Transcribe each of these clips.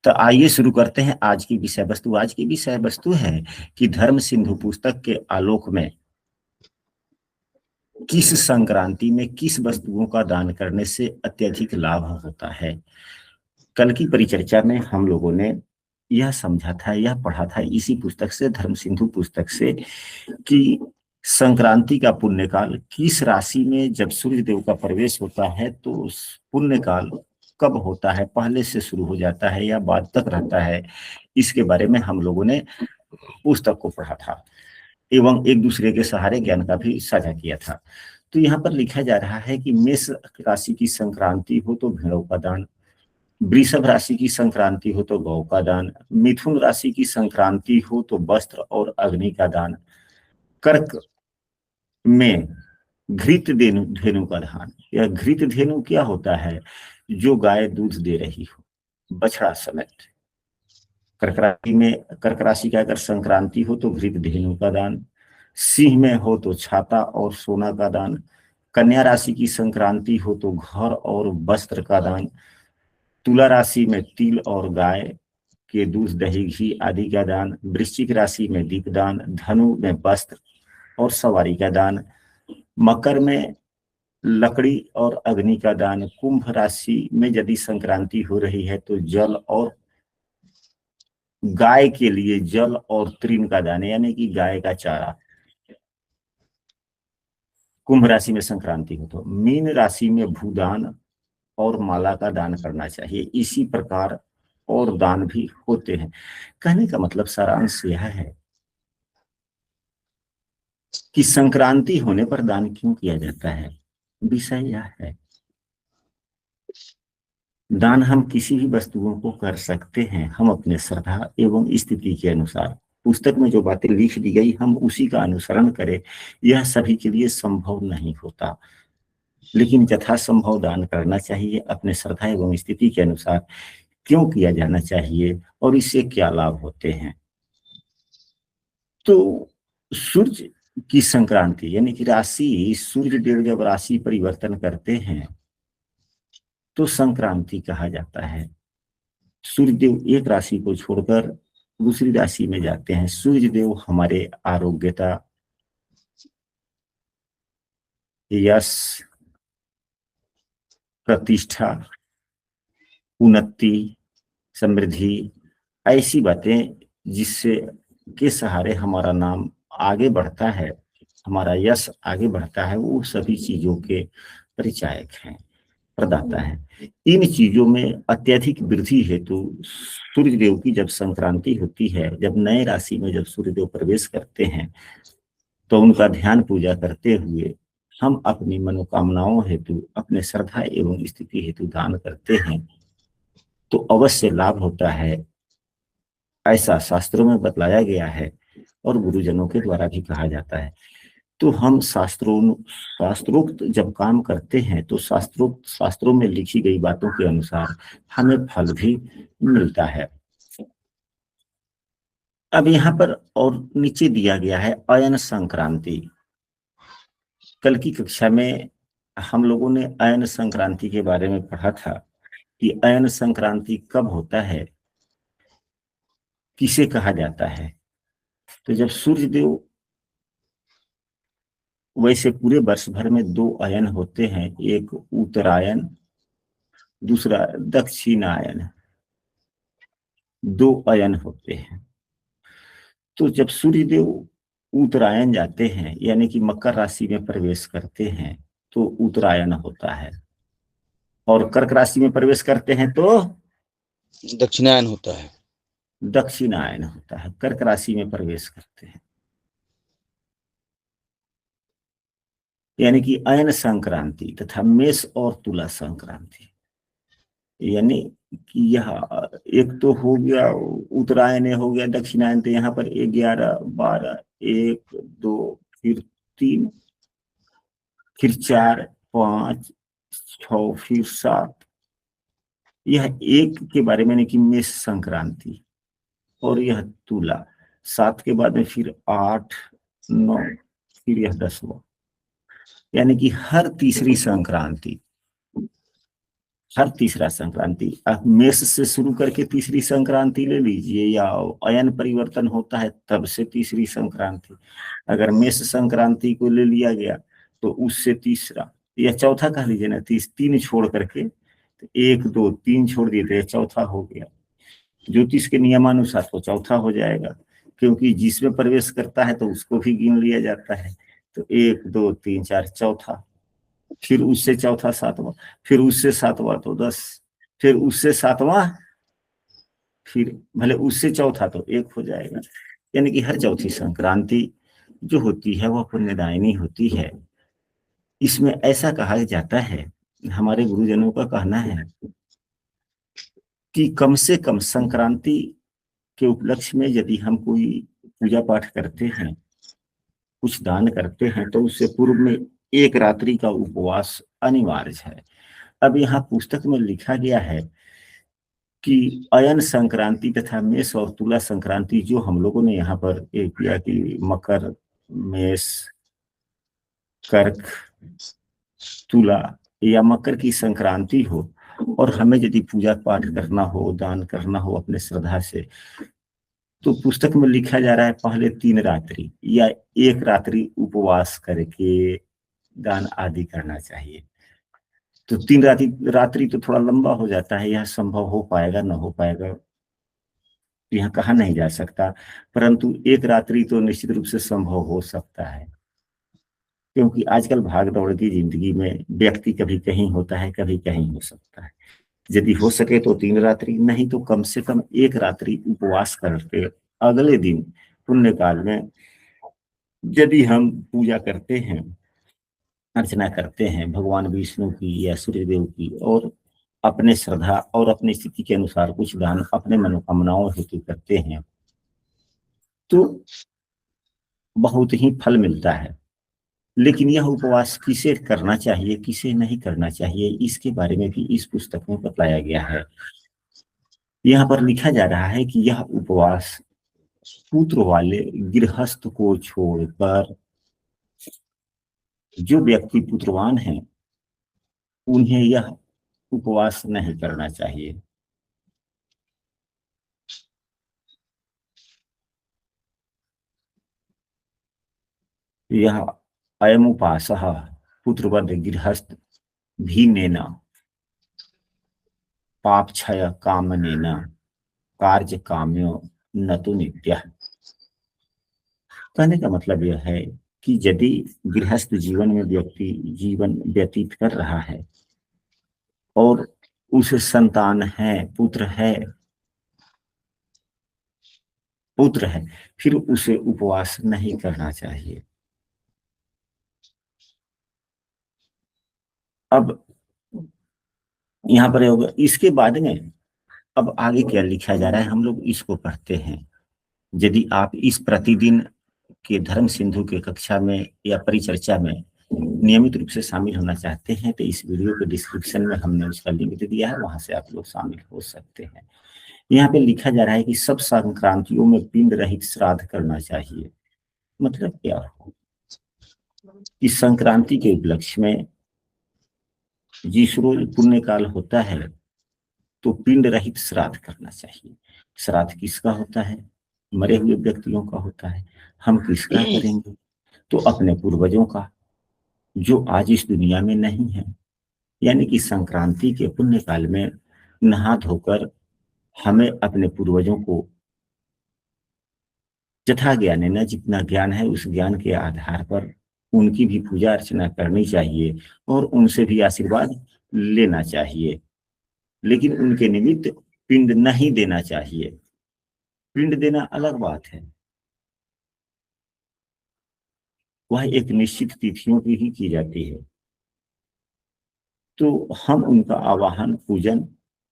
तो आइए शुरू करते हैं आज की विषय वस्तु। आज की विषय वस्तु है कि धर्म सिंधु पुस्तक के आलोक में किस संक्रांति में किस वस्तुओं का दान करने से अत्यधिक लाभ होता है। कल की परिचर्चा में हम लोगों ने यह समझा था, यह पढ़ा था इसी पुस्तक से, धर्म सिंधु पुस्तक से, कि संक्रांति का पुण्यकाल किस राशि में जब सूर्य देव का प्रवेश होता है तो पुण्यकाल कब होता है, पहले से शुरू हो जाता है या बाद तक रहता है। इसके बारे में हम लोगों ने पुस्तक को पढ़ा था एवं एक दूसरे के सहारे ज्ञान का भी साझा किया था। तो यहाँ पर लिखा जा रहा है कि मेष राशि की संक्रांति हो तो भेड़ों का दान, वृषभ राशि की संक्रांति हो तो गौ का दान, मिथुन राशि की संक्रांति हो तो वस्त्र और अग्नि का दान, कर्क में घृत धेनु का दान। यह घृत धेनु क्या होता है? जो गाय दूध दे रही हो, बछड़ा समेत। कर्क राशि का अगर संक्रांति हो तो घृत धेनु का दान, सिंह में हो तो छाता और सोना का दान, कन्या राशि की संक्रांति हो तो घर और वस्त्र का दान, तुला राशि में तिल और गाय के दूध दही घी आदि का दान, वृश्चिक राशि में दीपदान, धनु में वस्त्र और सवारी का दान, मकर में लकड़ी और अग्नि का दान, कुंभ राशि में यदि संक्रांति हो रही है तो जल और गाय के लिए जल और तृण का दान, यानी कि गाय का चारा। कुंभ राशि में संक्रांति हो तो मीन राशि में भूदान और माला का दान करना चाहिए। इसी प्रकार और दान भी होते हैं। कहने का मतलब सारांश यह है कि संक्रांति होने पर दान क्यों किया जाता है। विषय यह है, दान हम किसी भी वस्तुओं को कर सकते हैं, हम अपने श्रद्धा एवं स्थिति के अनुसार। पुस्तक में जो बातें लिख दी गई हम उसी का अनुसरण करें, यह सभी के लिए संभव नहीं होता, लेकिन यथासंभव दान करना चाहिए अपने श्रद्धा एवं स्थिति के अनुसार। क्यों किया जाना चाहिए और इससे क्या लाभ होते हैं। तो सूर्य की संक्रांति यानी कि राशि, सूर्य देव जब राशि परिवर्तन करते हैं तो संक्रांति कहा जाता है। सूर्य देव एक राशि को छोड़कर दूसरी राशि में जाते हैं। सूर्य देव हमारे आरोग्यता, यश, प्रतिष्ठा, उन्नति, समृद्धि, ऐसी बातें जिससे के सहारे हमारा नाम आगे बढ़ता है, हमारा यश आगे बढ़ता है, वो सभी चीजों के परिचायक हैं, प्रदाता है। इन चीजों में अत्यधिक वृद्धि हेतु सूर्यदेव की जब संक्रांति होती है, जब नए राशि में जब सूर्यदेव प्रवेश करते हैं तो उनका ध्यान पूजा करते हुए हम अपनी मनोकामनाओं हेतु, अपने श्रद्धा एवं स्थिति हेतु दान करते हैं तो अवश्य लाभ होता है। ऐसा शास्त्रों में बतलाया गया है और गुरुजनों के द्वारा भी कहा जाता है। तो हम शास्त्रोक्त जब काम करते हैं तो शास्त्रों में लिखी गई बातों के अनुसार हमें फल भी मिलता है। अब यहाँ पर और नीचे दिया गया है अयन संक्रांति। कल की कक्षा में हम लोगों ने अयन संक्रांति के बारे में पढ़ा था कि अयन संक्रांति कब होता है, किसे कहा जाता है। तो जब सूर्यदेव, वैसे पूरे वर्ष भर में दो अयन होते हैं, एक उत्तरायण, दूसरा दक्षिणायन, दो अयन होते हैं। तो जब सूर्यदेव उत्तरायण जाते हैं यानी कि मकर राशि में प्रवेश करते हैं तो उत्तरायण होता है, और कर्क राशि में प्रवेश करते हैं तो दक्षिणायन होता है। दक्षिणायन होता है। कर्क राशि में प्रवेश करते हैं यानी कि अयन संक्रांति तथा मेष और तुला संक्रांति, यानी कि यह एक तो हो गया उत्तरायण, हो गया दक्षिणायन। तो यहाँ पर 11, 12, 1, 2, फिर 3, फिर 4, 5, 6, फिर 7, यह एक के बारे में नहीं कि मेष संक्रांति, और यह तुला 7 के बाद में फिर 8, 9, फिर यह 10वां, यानी कि हर तीसरी संक्रांति हर तीसरा संक्रांति, आप मेष से शुरू करके तीसरी संक्रांति ले लीजिए, या अयन परिवर्तन होता है तब से तीसरी संक्रांति। अगर मेष संक्रांति को ले लिया गया तो उससे तीसरा या चौथा कह लीजिए ना, तीन छोड़ करके, तो 1 2 3 छोड़ दिए तो ये चौथा हो गया। ज्योतिष के नियमानुसार तो चौथा हो जाएगा, क्योंकि जिसमें प्रवेश करता है तो उसको भी गिन लिया जाता है। तो 1 2 3 4 चौथा, फिर उससे चौथा सातवां, फिर उससे सातवां तो 10, फिर उससे सातवां, फिर भले उससे चौथा तो 1 हो जाएगा। यानी कि हर चौथी संक्रांति जो होती है वह पुण्यदायिनी होती है। इसमें ऐसा कहा जाता है, हमारे गुरुजनों का कहना है कि कम से कम संक्रांति के उपलक्ष्य में यदि हम कोई पूजा पाठ करते हैं, कुछ दान करते हैं, तो उससे पूर्व में 1 रात्रि का उपवास अनिवार्य है। अब यहाँ पुस्तक में लिखा गया है कि अयन संक्रांति तथा मेष और तुला संक्रांति जो हम लोगों ने यहाँ पर एक किया कि मकर, मेष, कर्क, तुला या मकर की संक्रांति हो और हमें यदि पूजा पाठ करना हो, दान करना हो अपने श्रद्धा से, तो पुस्तक में लिखा जा रहा है पहले 3 रात्रि या 1 रात्रि उपवास करके दान आदि करना चाहिए। तो 3 रात्रि तो थोड़ा लंबा हो जाता है, यह संभव हो पाएगा न हो पाएगा यह कहा नहीं जा सकता, परंतु 1 रात्रि तो निश्चित रूप से संभव हो सकता है, क्योंकि आजकल भाग दौड़ की जिंदगी में व्यक्ति कभी कहीं होता है, कभी कहीं हो सकता है। यदि हो सके तो 3 रात्रि, नहीं तो कम से कम 1 रात्रि उपवास करके अगले दिन पुण्य काल में यदि हम पूजा करते हैं, अर्चना करते हैं भगवान विष्णु की या सूर्यदेव की, और अपने श्रद्धा और अपनी स्थिति के अनुसार कुछ दान अपने मनोकामनाओं हेतु करते हैं, तो बहुत ही फल मिलता है। लेकिन यह उपवास किसे करना चाहिए, किसे नहीं करना चाहिए, इसके बारे में भी इस पुस्तक में बताया गया है। यहाँ पर लिखा जा रहा है कि यह उपवास पुत्र वाले गृहस्थ को छोड़कर जो व्यक्ति पुत्रवान हैं उन्हें यह उपवास नहीं करना चाहिए। यह अयम उपासः पुत्रवद गृहस्थ भी नेना पाप क्षय कामनेन कार्य काम्यो न तो नित्य। कहने का मतलब यह है कि यदि गृहस्थ जीवन में व्यक्ति जीवन व्यतीत कर रहा है और उसे संतान है, पुत्र है, फिर उसे उपवास नहीं करना चाहिए। अब यहाँ पर होगा, इसके बाद में अब आगे क्या लिखा जा रहा है हम लोग इसको पढ़ते हैं। यदि आप इस प्रतिदिन के धर्म सिंधु के कक्षा में या परिचर्चा में नियमित रूप से शामिल होना चाहते हैं तो इस वीडियो के डिस्क्रिप्शन में हमने उसका लिंक दे दिया है, वहां से आप लोग शामिल हो सकते हैं। यहाँ पे लिखा जा रहा है कि सब संक्रांतियों में पिंड रहित श्राद्ध करना चाहिए। मतलब क्या हो, इस संक्रांति के उपलक्ष्य में जिस रोज पुण्य काल होता है तो पिंड रहित श्राद्ध करना चाहिए। श्राद्ध किसका होता है? मरे हुए व्यक्तियों का होता है। हम किसका करेंगे? तो अपने पूर्वजों का, जो आज इस दुनिया में नहीं है। यानी कि संक्रांति के पुण्य काल में नहा धोकर हमें अपने पूर्वजों को यथा ज्ञान है, न जितना ज्ञान है उस ज्ञान के आधार पर उनकी भी पूजा अर्चना करनी चाहिए और उनसे भी आशीर्वाद लेना चाहिए, लेकिन उनके निमित्त पिंड नहीं देना चाहिए। पिंड देना अलग बात है, वह एक निश्चित तिथियों की ही की जाती है। तो हम उनका आवाहन पूजन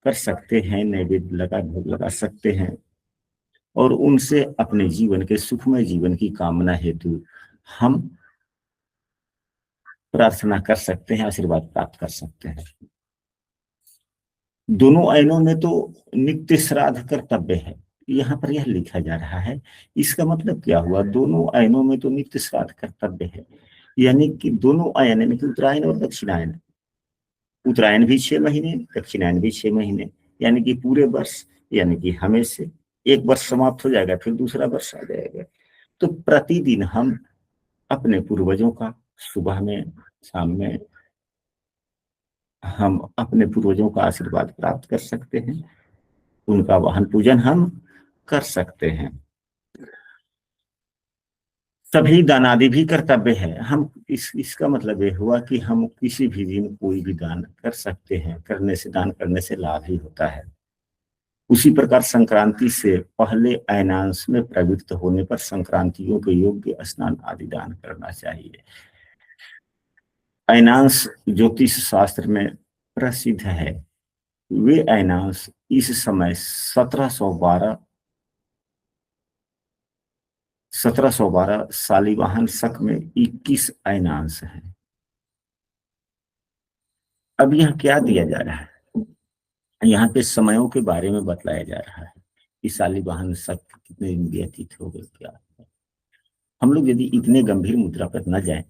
कर सकते हैं, नैवेद्य लगा भोग लगा सकते हैं और उनसे अपने जीवन के सुखमय जीवन की कामना हेतु हम प्रार्थना कर सकते हैं, आशीर्वाद प्राप्त कर सकते हैं। दोनों आयनों में तो नित्य श्राद्ध कर्तव्य है, यहाँ पर यह लिखा जा रहा है। इसका मतलब क्या हुआ? दोनों आयनों में तो नित्य श्राद्ध कर्तव्य है, यानी कि दोनों आयन में उत्तरायण और दक्षिणायन उत्तरायण भी 6 महीने, दक्षिणायन भी 6 महीने, यानी कि पूरे वर्ष, यानी कि हमें से एक वर्ष समाप्त हो जाएगा, फिर दूसरा वर्ष आ जाएगा। तो प्रतिदिन हम अपने पूर्वजों का सुबह में, शाम में हम अपने पूर्वजों का आशीर्वाद प्राप्त कर सकते हैं, उनका वाहन पूजन हम कर सकते हैं। सभी दान आदि भी कर्तव्य है। हम इसका मतलब ये हुआ कि हम किसी भी दिन कोई भी दान कर सकते हैं, करने से, दान करने से लाभ ही होता है। उसी प्रकार संक्रांति से पहले अयनांश में प्रवृत्त होने पर संक्रांतियों के योग्य स्नान आदि दान करना चाहिए। अयनांश ज्योतिष शास्त्र में प्रसिद्ध है। वे अयनांश इस समय 1712 शालिवाहन शक में 21 अयनांश है। अब यह क्या दिया जा रहा है, यहाँ पे समयों के बारे में बतलाया जा रहा है कि शालिवाहन शक कितने दिन व्यतीत हो गए, क्या। हम लोग यदि इतने गंभीर मुद्रा पर न जाए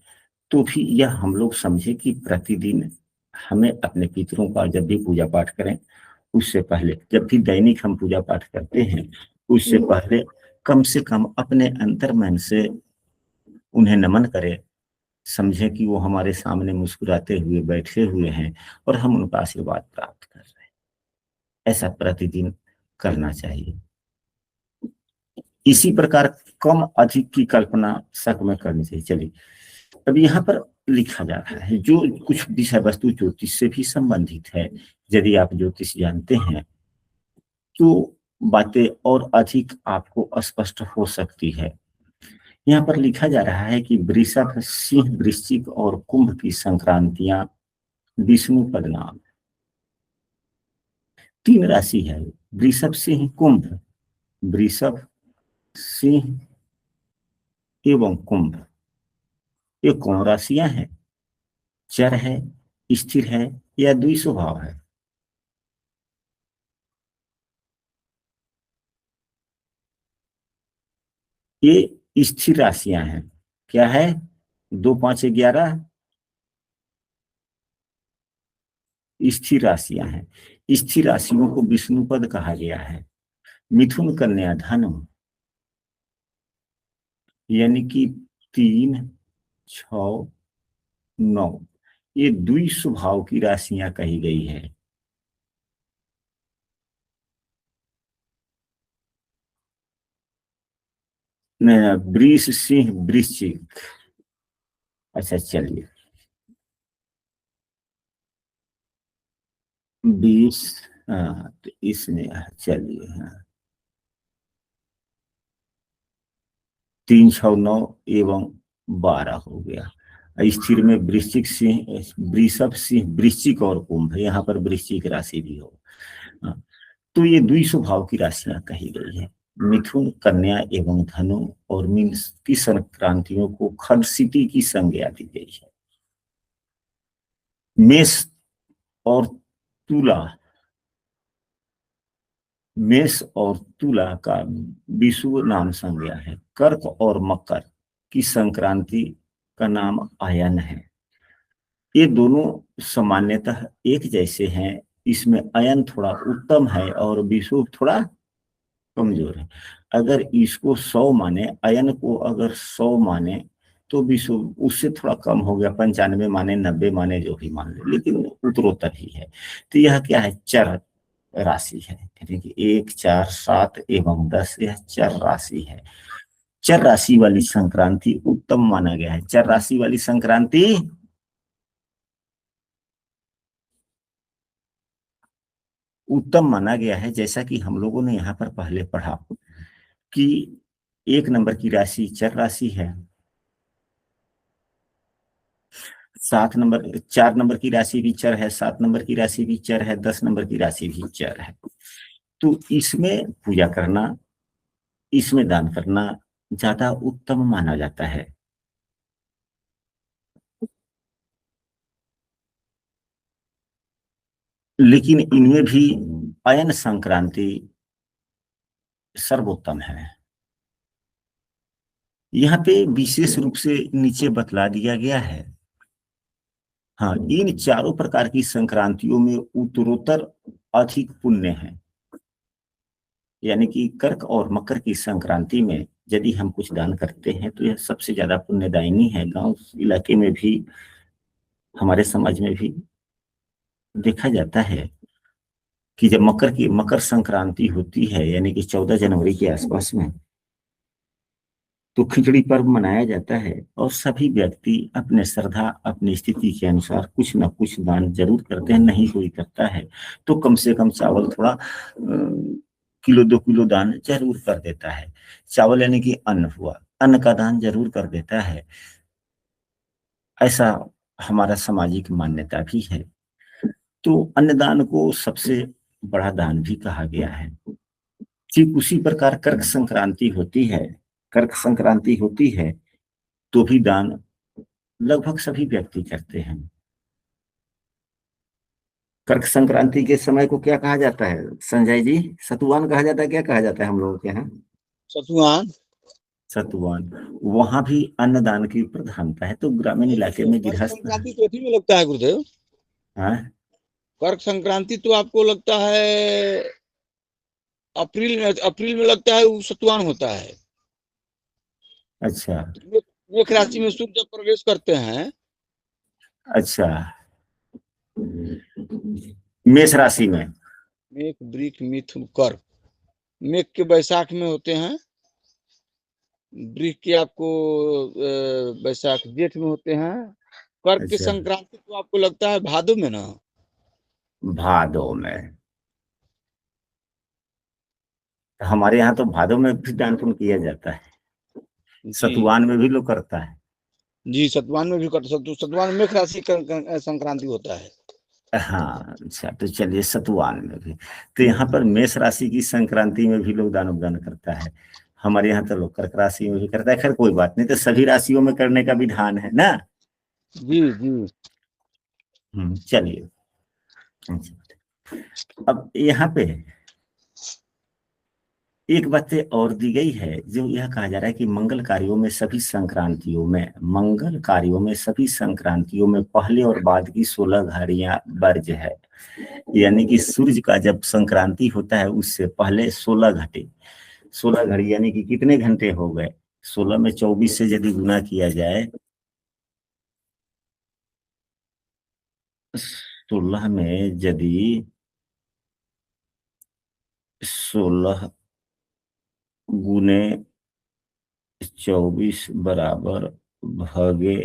तो भी यह हम लोग समझे कि प्रतिदिन हमें अपने पितरों का जब भी पूजा पाठ करें, उससे पहले, जब भी दैनिक हम पूजा पाठ करते हैं, उससे पहले कम से कम अपने अंतर्मन से उन्हें नमन करें, समझे कि वो हमारे सामने मुस्कुराते हुए बैठे हुए हैं और हम उनका आशीर्वाद प्राप्त कर रहे हैं। ऐसा प्रतिदिन करना चाहिए। इसी प्रकार कम अधिक की कल्पना शक में करनी चाहिए। चलिए, अब यहाँ पर लिखा जा रहा है जो कुछ विषय वस्तु ज्योतिष से भी संबंधित है। यदि आप ज्योतिष जानते हैं तो बातें और अधिक आपको स्पष्ट हो सकती है। यहाँ पर लिखा जा रहा है कि वृषभ, सिंह, वृश्चिक और कुंभ की संक्रांतियां विष्णु पद नाम। 3 राशि है, वृषभ, सिंह, कुंभ। वृषभ, सिंह एवं कुंभ, ये कौन राशियां हैं? चर है, स्थिर है या द्विस्वभाव है? ये स्थिर राशियां हैं। क्या है? 2, 5, 11 स्थिर राशियां हैं। स्थिर राशियों को विष्णु पद कहा गया है। मिथुन, कन्या, धनु, यानी कि 3, 6, 9, ये द्विस्वभाव की राशियां कही गई है। वृष, सिंह, वृश्चिक। अच्छा चलिए, 20, हाँ तो इसमें चलिए, हाँ, 3, 6, 9 एवं 12 हो गया। स्थिर में वृश्चिक, सिंह, वृषभ, सिंह, वृश्चिक और कुंभ, यहाँ पर वृश्चिक राशि भी हो। हाँ, तो ये द्विस्वभाव की राशियां कही गई है। मिथुन, कन्या एवं धनु और मीन की संक्रांतियों को खडसिटी की संज्ञा दी गई है। मेष और तुला, मेष और तुला का विषुव नाम संज्ञा है। कर्क और मकर की संक्रांति का नाम आयन है। ये दोनों सामान्यतः एक जैसे हैं। इसमें अयन थोड़ा उत्तम है और विषुव थोड़ा कमजोर है। अगर इसको 100 माने, अयन को अगर 100 माने तो विषुव उससे थोड़ा कम हो गया, 95 माने, 90 माने, जो भी मान ले, लेकिन उत्तरोत्तर ही है। तो यह क्या है? चर राशि है, यानी कि 1, 4, 7 एवं 10, यह चर राशि है। चर राशि वाली संक्रांति उत्तम माना गया है। चर राशि वाली संक्रांति उत्तम माना गया है, जैसा कि हम लोगों ने यहाँ पर पहले पढ़ा कि 1 नंबर की राशि चर राशि है, 4 नंबर की राशि भी चर है, 7 नंबर की राशि भी चर है, 10 नंबर की राशि भी चर है। तो इसमें पूजा करना, इसमें दान करना ज्यादा उत्तम माना जाता है। लेकिन इनमें भी अयन संक्रांति सर्वोत्तम है। यहाँ पे विशेष रूप से नीचे बतला दिया गया है हाँ, इन चारों प्रकार की संक्रांतियों में उत्तरोत्तर अधिक पुण्य है। यानी कि कर्क और मकर की संक्रांति में यदि हम कुछ दान करते हैं तो यह सबसे ज्यादा पुण्यदायिनी है। गांव इलाके में भी, हमारे समाज में भी देखा जाता है कि जब मकर संक्रांति होती है, यानी कि 14 जनवरी के आसपास में, तो खिचड़ी पर्व मनाया जाता है और सभी व्यक्ति अपने श्रद्धा, अपनी स्थिति के अनुसार कुछ न कुछ दान जरूर करते हैं। नहीं कोई करता है तो कम से कम चावल थोड़ा किलो 2 किलो दान जरूर कर देता है। चावल यानी कि अन्न हुआ, अन्न का दान जरूर कर देता है। ऐसा हमारा सामाजिक मान्यता भी है। तो अन्नदान को सबसे बड़ा दान भी कहा गया है। ठीक उसी प्रकार कर्क संक्रांति होती है तो भी दान लगभग सभी व्यक्ति करते हैं। कर्क संक्रांति के समय को क्या कहा जाता है संजय जी? सतुआन कहा जाता है, क्या कहा जाता है हम लोगों के यहाँ? सतुआन। सतुआन। वहां भी अन्नदान की प्रधानता है। तो ग्रामीण इलाके में कर्क गृहस्थ। संक्रांति तो इसी में लगता है गुरुदेव। हाँ, कर्क संक्रांति तो आपको लगता है अप्रैल में लगता है, वो सतुआन होता है। अच्छा मेष राशि में सूर्य जब प्रवेश करते हैं। अच्छा। मेष राशि में। मेघ, वृष, मिथुन, कर्क। मेघ के बैसाख में होते हैं। वृष के आपको बैसाख जेठ में होते हैं। कर्क की अच्छा, संक्रांति तो आपको लगता है भादो में ना। भादो में। हमारे यहाँ तो भादो में भी दान पुण्य किया जाता है। जी सतुआन में भी लोग करता है। जी, सतुवान में भी कर सकते। सतुवान में मेष राशि संक्रांति होता है। हाँ अच्छा, तो चलिए सतुआन में भी। तो यहाँ पर मेष राशि की संक्रांति में भी लोग दान उपदान करता है। हमारे यहाँ तो लोग कर्क राशि में भी करता है। खैर कोई बात नहीं, तो सभी राशियों में करने का विधान है ना। जी जी। चलिए। अब यहाँ पे एक बात और दी गई है, जो यह कहा जा रहा है कि मंगल कार्यों में सभी संक्रांतियों में पहले और बाद की 16 घड़ियां वर्ज्य है। यानी कि सूर्य का जब संक्रांति होता है उससे पहले 16 घड़ी, यानी कि कितने घंटे हो गए? 16 में 24 से यदि गुना किया जाए, 16 में यदि 16 गुने 24 बराबर भागे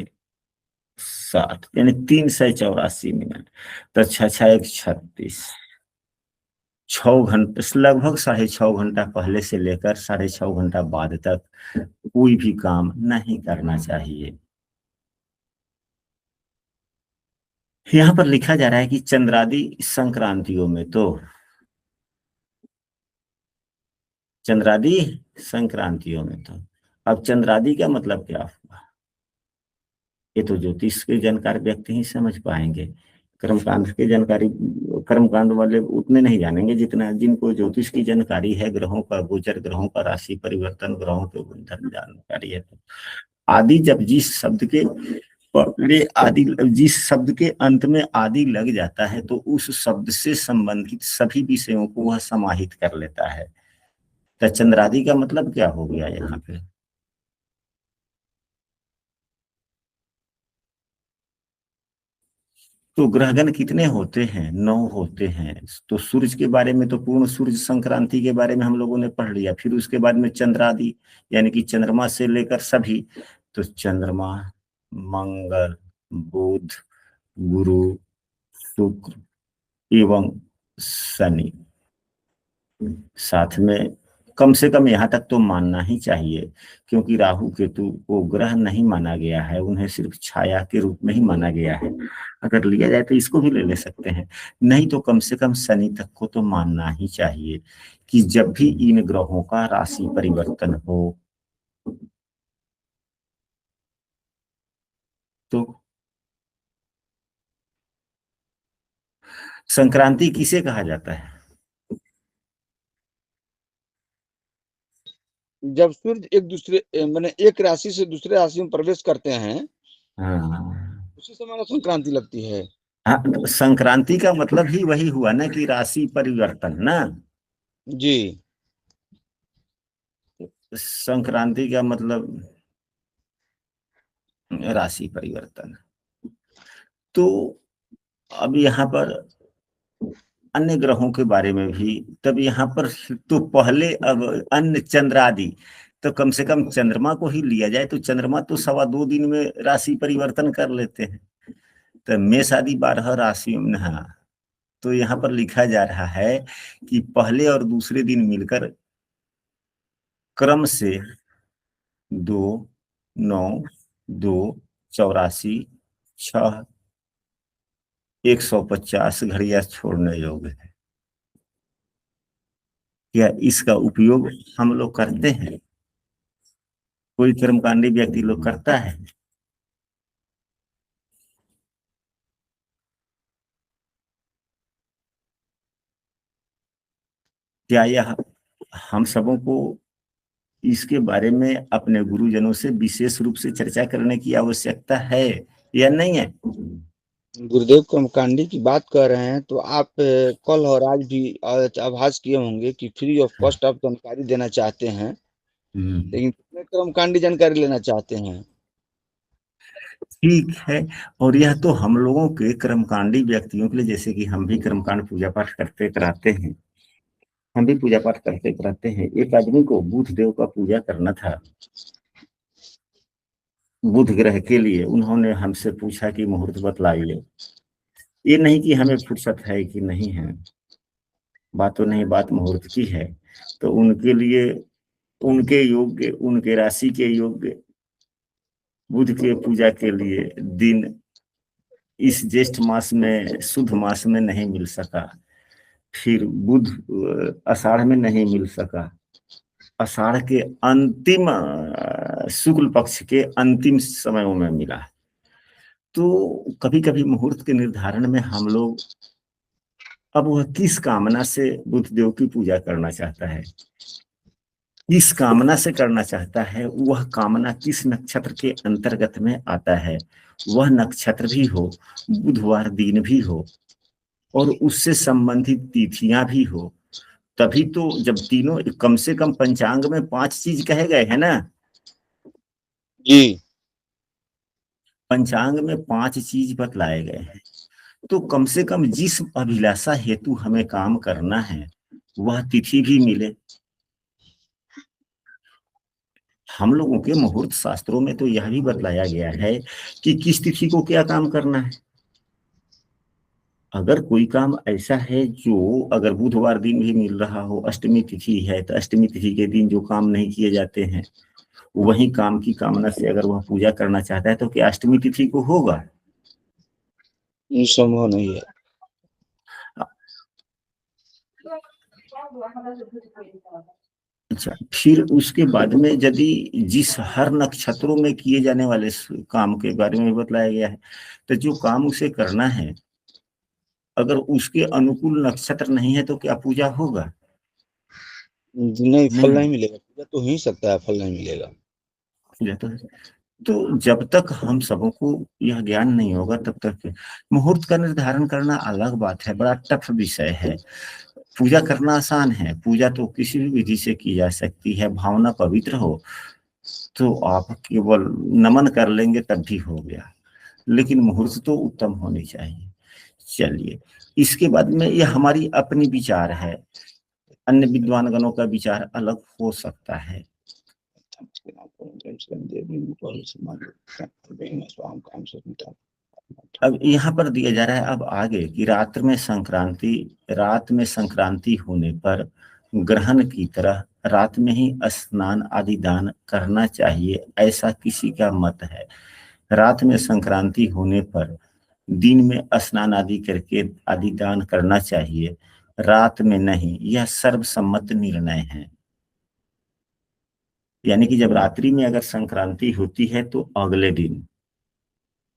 60, यानी 384 मिनट। तो 6 6 1 36, 6 घंटे, लगभग 6.5 घंटा पहले से लेकर 6.5 घंटा बाद तक कोई भी काम नहीं करना चाहिए। यहाँ पर लिखा जा रहा है कि चंद्रादि संक्रांतियों में तो, अब चंद्रादि का मतलब क्या हुआ? ये तो ज्योतिष के जानकार व्यक्ति ही समझ पाएंगे। कर्मकांड वाले उतने नहीं जानेंगे जितना जिनको ज्योतिष की जानकारी है, ग्रहों का गोचर, ग्रहों का राशि परिवर्तन, ग्रहों के गुणधर्म जानकारी है। तो आदि, जब जिस शब्द के अंत में आदि लग जाता है तो उस शब्द से संबंधित सभी विषयों को वह समाहित कर लेता है। तो चंद्रादि का मतलब क्या हो गया यहाँ पे? तो ग्रहगण कितने होते हैं? 9 होते हैं। तो सूर्य के बारे में तो पूर्ण सूर्य संक्रांति के बारे में हम लोगों ने पढ़ लिया। फिर उसके बाद में चंद्रादि, यानी कि चंद्रमा से लेकर सभी। तो चंद्रमा, मंगल, बुध, गुरु, शुक्र एवं शनि, साथ में कम से कम यहाँ तक तो मानना ही चाहिए, क्योंकि राहु केतु को ग्रह नहीं माना गया है, उन्हें सिर्फ छाया के रूप में ही माना गया है। अगर लिया जाए तो इसको भी ले सकते हैं, नहीं तो कम से कम शनि तक को तो मानना ही चाहिए कि जब भी इन ग्रहों का राशि परिवर्तन हो तो। संक्रांति किसे कहा जाता है? जब सूर्य एक दूसरे माने एक राशि से दूसरे राशि में प्रवेश करते हैं, हाँ, उसी समय ना संक्रांति लगती है। हाँ, तो संक्रांति का मतलब ही वही हुआ ना कि राशि परिवर्तन ना। जी। संक्रांति का मतलब राशि परिवर्तन। तो अब यहाँ पर अन्य ग्रहों के बारे में भी, तब यहाँ पर तो पहले अब अन्य चंद्र आदि, तो कम से कम चंद्रमा को ही लिया जाए तो चंद्रमा तो 2.25 दिन में राशि परिवर्तन कर लेते हैं। तो मेष आदि 12 राशियों में, हाँ, तो यहाँ पर लिखा जा रहा है कि पहले और दूसरे दिन मिलकर क्रम से 2, 9, 2, 84, 6, 150 घड़ियां छोड़ने योग्य है। क्या इसका उपयोग हम लोग करते हैं? कोई कर्मकांडी व्यक्ति लोग करता है? क्या यह हम सबों को इसके बारे में अपने गुरुजनों से विशेष रूप से चर्चा करने की आवश्यकता है या नहीं है? गुरुदेव कर्मकांडी की बात कर रहे हैं तो आप कल और आज भी आभास किए होंगे कि फ्री ऑफ कॉस्ट आप जानकारी देना चाहते हैं, लेकिन कितने कर्मकांडी जानकारी लेना चाहते हैं? ठीक है। और यह तो हम लोगों के कर्मकांडी व्यक्तियों के लिए, जैसे कि हम भी कर्मकांड पूजा पाठ करते कराते हैं, हम भी पूजा पाठ करते कराते हैं। एक आदमी को बुध देव का पूजा करना था, बुध ग्रह के लिए। उन्होंने हमसे पूछा कि मुहूर्त बतलाइए। ये नहीं कि हमें फुर्सत है कि नहीं है, बात तो नहीं, बात मुहूर्त की है। तो उनके लिए, उनके योग्य, उनके राशि के योग्य बुध के पूजा के लिए दिन इस ज्येष्ठ मास में, शुद्ध मास में नहीं मिल सका। फिर बुध आषाढ़ में नहीं मिल सका। आषाढ़ के अंतिम शुक्ल पक्ष के अंतिम समयों में मिला। तो कभी कभी मुहूर्त के निर्धारण में हम लोग, अब वह किस कामना से बुध देव की पूजा करना चाहता है, किस कामना से करना चाहता है, वह कामना किस नक्षत्र के अंतर्गत में आता है, वह नक्षत्र भी हो, बुधवार दिन भी हो, और उससे संबंधित तिथियां भी हो, तभी तो। जब तीनों, कम से कम पंचांग में 5 चीज कहे गए हैं ना, जी। पंचांग में 5 चीज बतलाए गए हैं। तो कम से कम जिस अभिलाषा हेतु हमें काम करना है वह तिथि भी मिले। हम लोगों के मुहूर्त शास्त्रों में तो यह भी बतलाया गया है कि किस तिथि को क्या काम करना है। अगर कोई काम ऐसा है जो अगर बुधवार दिन भी मिल रहा हो, अष्टमी तिथि है, तो अष्टमी तिथि के दिन जो काम नहीं किए जाते हैं, वही काम की कामना से अगर वह पूजा करना चाहता है तो क्या अष्टमी तिथि को होगा? ये संभव नहीं है। अच्छा, फिर उसके बाद में यदि जिस हर नक्षत्रों में किए जाने वाले काम के बारे में बतलाया गया है, तो जो काम उसे करना है, अगर उसके अनुकूल नक्षत्र नहीं है तो क्या पूजा होगा? नहीं, फल नहीं, नहीं मिलेगा, पूजा तो हो ही सकता है, फल नहीं मिलेगा। पूजा तो जब तक हम सबों को यह ज्ञान नहीं होगा तब तक। मुहूर्त का निर्धारण करना अलग बात है, बड़ा टफ विषय है। पूजा करना आसान है, पूजा तो किसी भी विधि से की जा सकती है, भावना पवित्र हो तो आप केवल नमन कर लेंगे तब भी हो गया। लेकिन मुहूर्त तो उत्तम होनी चाहिए। चलिए, इसके बाद में यह हमारी अपनी विचार है, अन्य विद्वानगणों का विचार अलग हो सकता है। अब यहाँ पर दिया जा रहा है अब आगे कि रात में संक्रांति होने पर ग्रहण की तरह रात में ही स्नान आदि दान करना चाहिए, ऐसा किसी का मत है? रात में संक्रांति होने पर दिन में स्नान आदि करके आदि दान करना चाहिए, रात में नहीं, यह सर्वसम्मत निर्णय है। यानी कि जब रात्रि में अगर संक्रांति होती है तो अगले दिन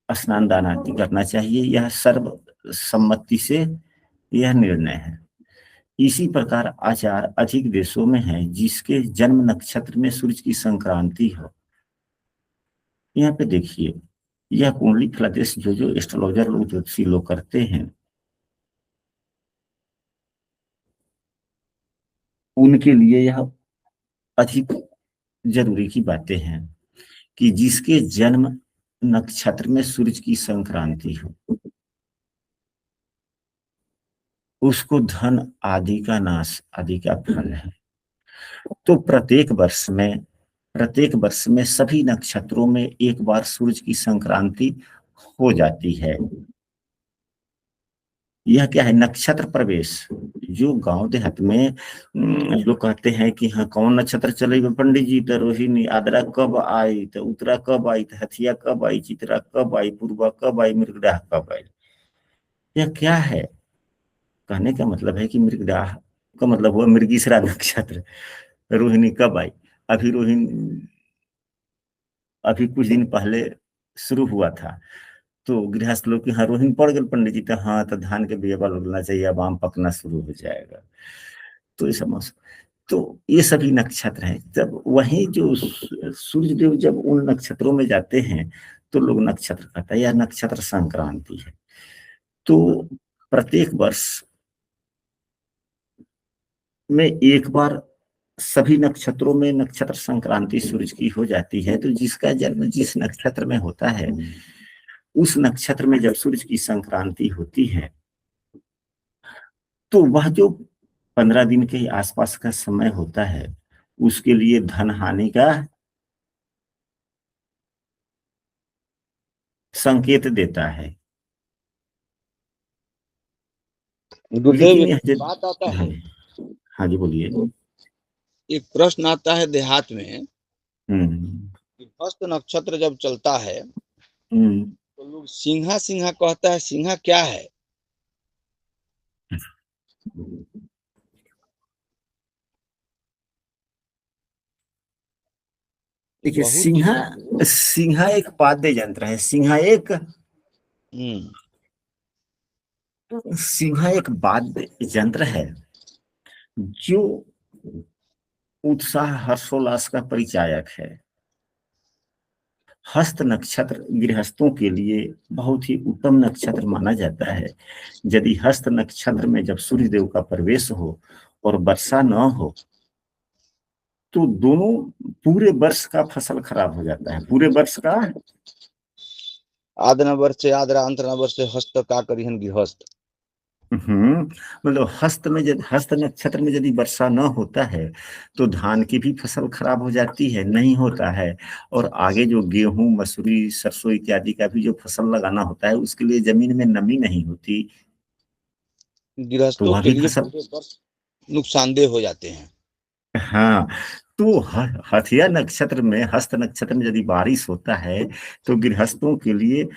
स्नान दान आदि करना चाहिए, यह सर्वसम्मति से यह निर्णय है। इसी प्रकार आचार अधिक देशों में है जिसके जन्म नक्षत्र में सूर्य की संक्रांति हो। यहाँ पे देखिए, यह कुंडली फलादेश जो एस्ट्रोलॉजर लोग, ज्योतिषी लोग करते हैं, उनके लिए यह अधिक जरूरी की बातें हैं कि जिसके जन्म नक्षत्र में सूरज की संक्रांति हो, उसको धन आदि का नाश आदि का फल है। तो प्रत्येक वर्ष में सभी नक्षत्रों में एक बार सूरज की संक्रांति हो जाती है। यह क्या है, नक्षत्र प्रवेश। जो गांव देहात में लोग कहते हैं कि हाँ कौन नक्षत्र चलेगा पंडित जी, तो रोहिणी आद्रा कब आई, तो उत्तरा कब आई, तो हथिया कब आई, चित्रा कब आई, पूर्वा कब आई, मृगडाह कब आई। यह क्या है, कहने का मतलब है कि मृगडाह का मतलब हुआ मृगीसरा नक्षत्र। रोहिणी कब आई, अभी रोहिणी अभी कुछ दिन पहले शुरू हुआ था, तो गृहस्थ लोग की हाँ रोहिणी पड़ गए पंडित जी, तो हाँ तो धान के बिया लगना चाहिए, अब आम पकना शुरू हो जाएगा। तो ये समझ, तो ये सभी नक्षत्र हैं। जब वही जो सूर्य देव जब उन नक्षत्रों में जाते हैं तो लोग नक्षत्र कहता है, यह नक्षत्र संक्रांति है। तो प्रत्येक वर्ष में एक बार सभी नक्षत्रों में नक्षत्र संक्रांति सूरज की हो जाती है। तो जिसका जन्म जिस नक्षत्र में होता है, उस नक्षत्र में जब सूरज की संक्रांति होती है, तो वह जो 15 दिन के आसपास का समय होता है, उसके लिए धन हानि का संकेत देता है। गुरुदेव लेकिन एक यह बात आता हाँ है, जी, हाँ जी बोलिए। एक प्रश्न आता है देहात में हम्म कि हस्त नक्षत्र जब चलता है हम्म तो लोग सिंहा सिंहा कहता है, सिंहा क्या है? देखिए, बहुत ही सिंहा एक वाद्य यंत्र है। हम्म सिंहा एक वाद्य यंत्र है जो उत्साह हर्षोल्लास का परिचायक है। हस्त नक्षत्र गृहस्थों के लिए बहुत ही उत्तम नक्षत्र माना जाता है। यदि हस्त नक्षत्र में जब सूर्य देव का प्रवेश हो और वर्षा न हो, तो दोनों पूरे वर्ष का फसल खराब हो जाता है, पूरे वर्ष का। आद न वर्षे आद्रा अंत न वर्षे हस्त का करिहन गृहस्थ। मतलब हस्त नक्षत्र में यदि वर्षा न होता है तो धान की भी फसल खराब हो जाती है, नहीं होता है। और आगे जो गेहूं मसूरी सरसों इत्यादि का भी जो फसल लगाना होता है, उसके लिए जमीन में नमी नहीं होती, तो गृहस्थों वह के भी लिए फसल। पूरे वर्ष नुकसानदेह हो जाते हैं। हाँ, तो हथिया नक्षत्र में, हस्त नक्षत्र में यदि बारिश होता है तो गृहस्थों के लिए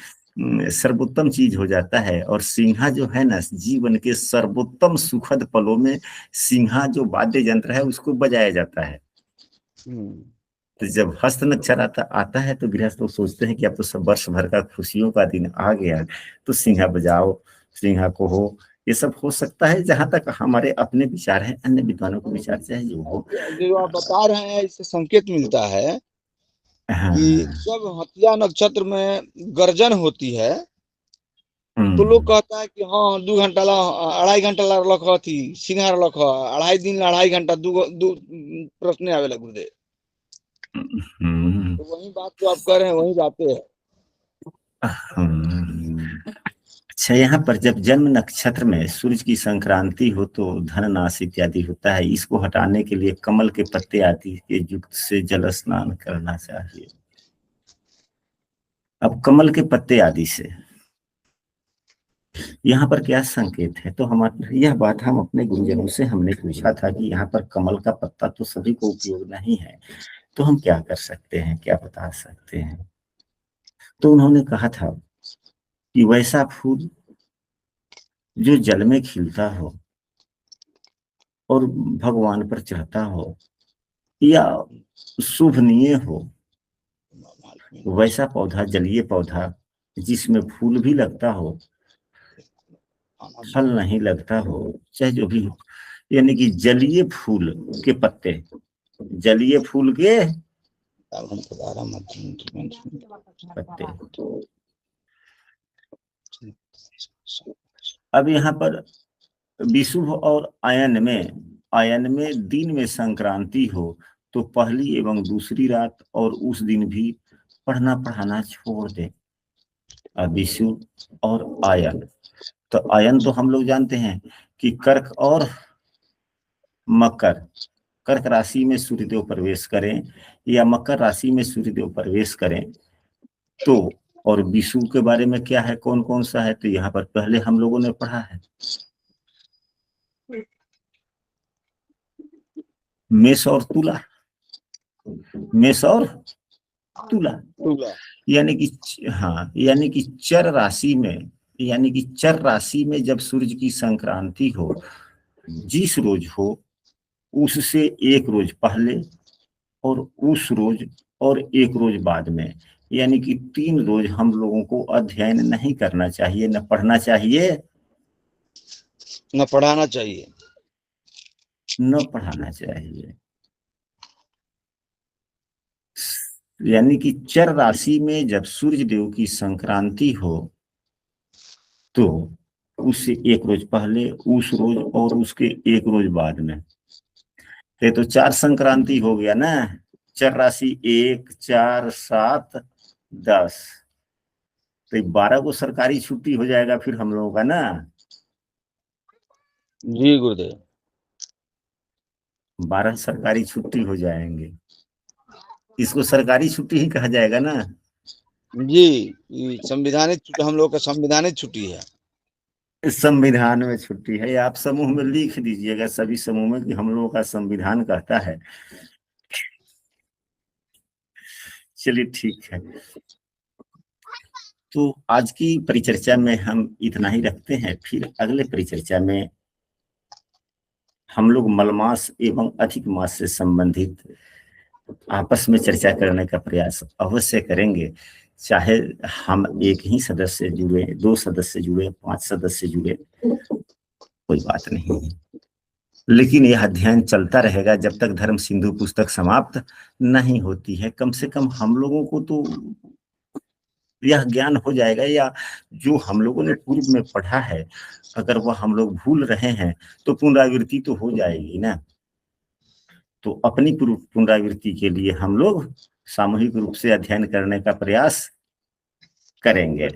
सर्वोत्तम चीज हो जाता है। और सिंहा जो है ना, जीवन के सर्वोत्तम सुखद पलों में सिंहा जो वाद्य यंत्र है उसको बजाया जाता है। तो जब हस्त नक्षत्र आता है तो गृहस्थ लोग सोचते हैं कि अब तो सब वर्ष भर का खुशियों का दिन आ गया, तो सिंहा बजाओ, सिंहा को हो। ये सब हो सकता है, जहां तक हमारे अपने विचार हैं, अन्य विद्वानों के विचार चाहे जो हो। जो आप बता रहे हैं इससे संकेत मिलता है कि हाँ, जब हत्या नक्षत्र में गर्जन होती है तो लोग हम्म, कहता है कि हाँ 2 घंटा ला, 2.5 घंटा ला रख थी सिंहार रख 2.5 दिन 2.5 घंटा दू प्रश्न आवेला गुरुदेव। हम्म, तो वही बात जो आप कह रहे हैं वही बातें है। हम्म। अच्छा, यहाँ पर जब जन्म नक्षत्र में सूरज की संक्रांति हो तो धन नाश इत्यादि होता है। इसको हटाने के लिए कमल के पत्ते आदि के युक्त से जल स्नान करना चाहिए। अब कमल के पत्ते आदि से यहाँ पर क्या संकेत है, तो हमारे यह बात हम अपने गुरुजनों से हमने पूछा था कि यहाँ पर कमल का पत्ता तो सभी को उपयोग नहीं है, तो हम क्या कर सकते हैं, क्या बता सकते हैं। तो उन्होंने कहा था कि वैसा फूल जो जल में खिलता हो और भगवान पर चढ़ता हो या शुभनीय हो, वैसा पौधा, जलीय पौधा जिसमें फूल भी लगता हो, फल नहीं लगता हो, चाहे जो भी हो, यानी कि जलीय फूल के पत्ते, जलीय फूल के पत्ते, अब यहाँ पर विषुव और आयन में दिन में संक्रांति हो तो पहली एवं दूसरी रात और उस दिन भी पढ़ना पढ़ाना छोड़ दे। विषुव और आयन, तो आयन तो हम लोग जानते हैं कि कर्क और मकर, कर्क राशि में सूर्यदेव प्रवेश करें या मकर राशि में सूर्यदेव प्रवेश करें तो, और विषुव के बारे में क्या है, कौन कौन सा है, तो यहाँ पर पहले हम लोगों ने पढ़ा है मेष और तुला, मेष और तुला, यानी कि हाँ, यानी कि चर राशि में, यानी कि चर राशि में जब सूर्य की संक्रांति हो, जिस रोज हो उससे एक रोज पहले और उस रोज और एक रोज बाद में, यानी कि 3 रोज हम लोगों को अध्ययन नहीं करना चाहिए, न पढ़ना चाहिए न पढ़ाना चाहिए, न पढ़ाना चाहिए। यानी कि चर राशि में जब सूर्य देव की संक्रांति हो तो उससे एक रोज पहले, उस रोज और उसके एक रोज बाद में, ये तो 4 संक्रांति हो गया ना। चर राशि 1, 4, 7, 10, तो 12 को सरकारी छुट्टी हो जाएगा फिर हम लोगों का ना। जी गुरुदेव, 12 सरकारी छुट्टी हो जाएंगे, इसको सरकारी छुट्टी ही कहा जाएगा ना। जी, संविधानिक, हम लोग का संविधानिक छुट्टी है, संविधान में छुट्टी है, आप समूह में लिख दीजिएगा सभी समूह में कि हम लोगों का संविधान कहता है। चलिए ठीक है, तो आज की परिचर्चा में हम इतना ही रखते हैं, फिर अगले परिचर्चा में हम लोग मलमास एवं अधिक मास से संबंधित आपस में चर्चा करने का प्रयास अवश्य करेंगे, चाहे हम एक ही सदस्य जुड़े, 2 सदस्य जुड़े, 5 सदस्य जुड़े, कोई बात नहीं है, लेकिन यह अध्ययन चलता रहेगा जब तक धर्म सिंधु पुस्तक समाप्त नहीं होती है। कम से कम हम लोगों को तो यह ज्ञान हो जाएगा, या जो हम लोगों ने पूर्व में पढ़ा है अगर वह हम लोग भूल रहे हैं तो पुनरावृत्ति तो हो जाएगी ना। तो अपनी पुनरावृत्ति के लिए हम लोग सामूहिक रूप से अध्ययन करने का प्रयास करेंगे।